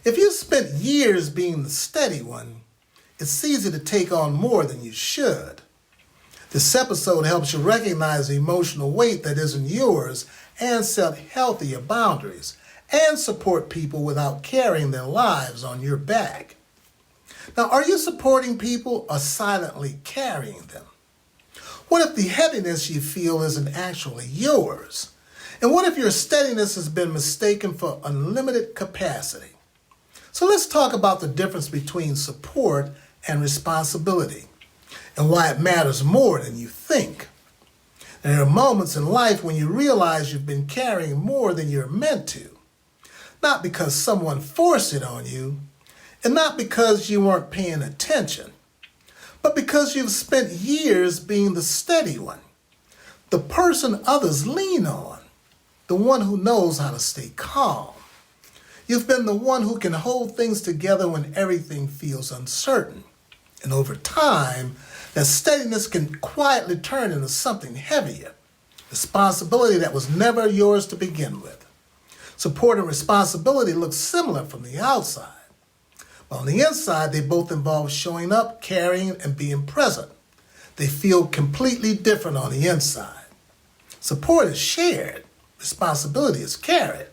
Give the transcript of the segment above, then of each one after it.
If you spent years being the steady one, it's easy to take on more than you should. This episode helps you recognize the emotional weight that isn't yours and set healthier boundaries and support people without carrying their lives on your back. Now, are you supporting people or silently carrying them? What if the heaviness you feel isn't actually yours? And what if your steadiness has been mistaken for unlimited capacity? So let's talk about the difference between support and responsibility and why it matters more than you think. There are moments in life when you realize you've been carrying more than you're meant to. Not because someone forced it on you, and not because you weren't paying attention, but because you've spent years being the steady one, the person others lean on, the one who knows how to stay calm. You've been the one who can hold things together when everything feels uncertain. And over time, that steadiness can quietly turn into something heavier, responsibility that was never yours to begin with. Support and responsibility look similar from the outside. But on the inside, they both involve showing up, carrying, and being present. They feel completely different on the inside. Support is shared. Responsibility is carried.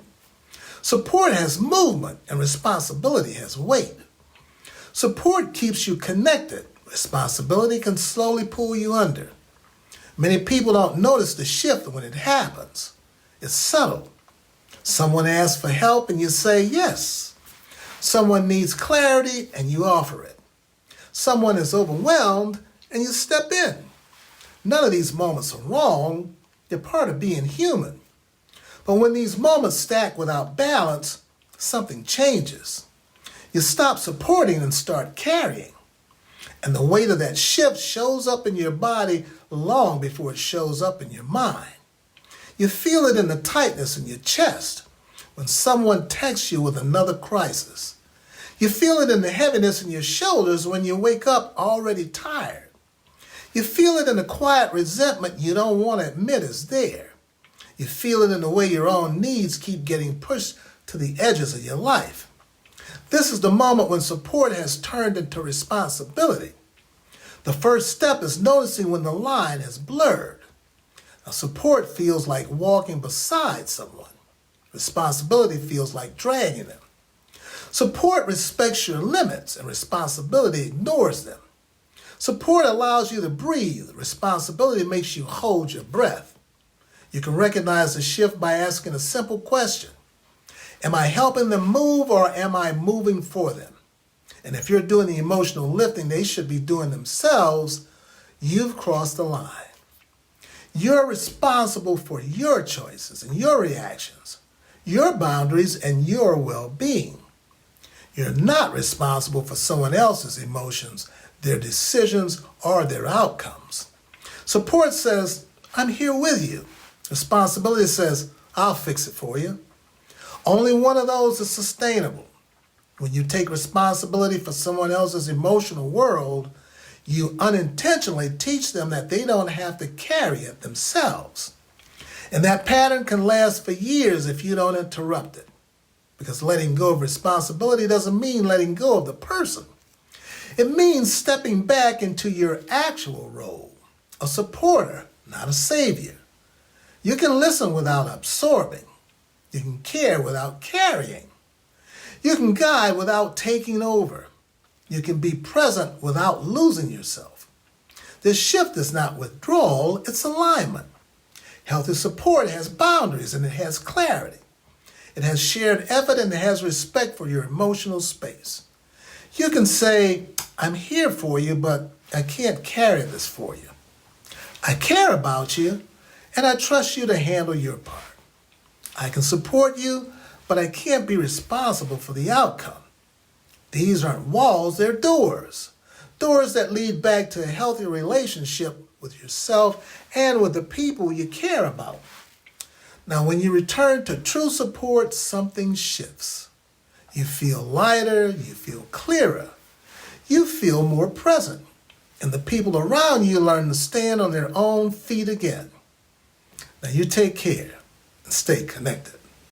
Support has movement, and responsibility has weight. Support keeps you connected. Responsibility can slowly pull you under. Many people don't notice the shift when it happens. It's subtle. Someone asks for help and you say yes. Someone needs clarity and you offer it. Someone is overwhelmed and you step in. None of these moments are wrong. They're part of being human. But when these moments stack without balance, something changes. You stop supporting and start carrying. And the weight of that shift shows up in your body long before it shows up in your mind. You feel it in the tightness in your chest when someone texts you with another crisis. You feel it in the heaviness in your shoulders when you wake up already tired. You feel it in the quiet resentment you don't want to admit is there. You feel it in the way your own needs keep getting pushed to the edges of your life. This is the moment when support has turned into responsibility. The first step is noticing when the line has blurred. Now, support feels like walking beside someone. Responsibility feels like dragging them. Support respects your limits, and responsibility ignores them. Support allows you to breathe. Responsibility makes you hold your breath. You can recognize the shift by asking a simple question. Am I helping them move or am I moving for them? And if you're doing the emotional lifting they should be doing themselves, you've crossed the line. You're responsible for your choices and your reactions, your boundaries and your well-being. You're not responsible for someone else's emotions, their decisions, or their outcomes. Support says, I'm here with you. Responsibility says, I'll fix it for you. Only one of those is sustainable. When you take responsibility for someone else's emotional world, you unintentionally teach them that they don't have to carry it themselves. And that pattern can last for years if you don't interrupt it. Because letting go of responsibility doesn't mean letting go of the person. It means stepping back into your actual role, a supporter, not a savior. You can listen without absorbing. You can care without carrying. You can guide without taking over. You can be present without losing yourself. This shift is not withdrawal, it's alignment. Healthy support has boundaries and it has clarity. It has shared effort and it has respect for your emotional space. You can say, I'm here for you, but I can't carry this for you. I care about you and I trust you to handle your part. I can support you, but I can't be responsible for the outcome. These aren't walls, they're doors. Doors that lead back to a healthy relationship with yourself and with the people you care about. Now, when you return to true support, something shifts. You feel lighter, you feel clearer, you feel more present, and the people around you learn to stand on their own feet again. Now, you take care and stay connected.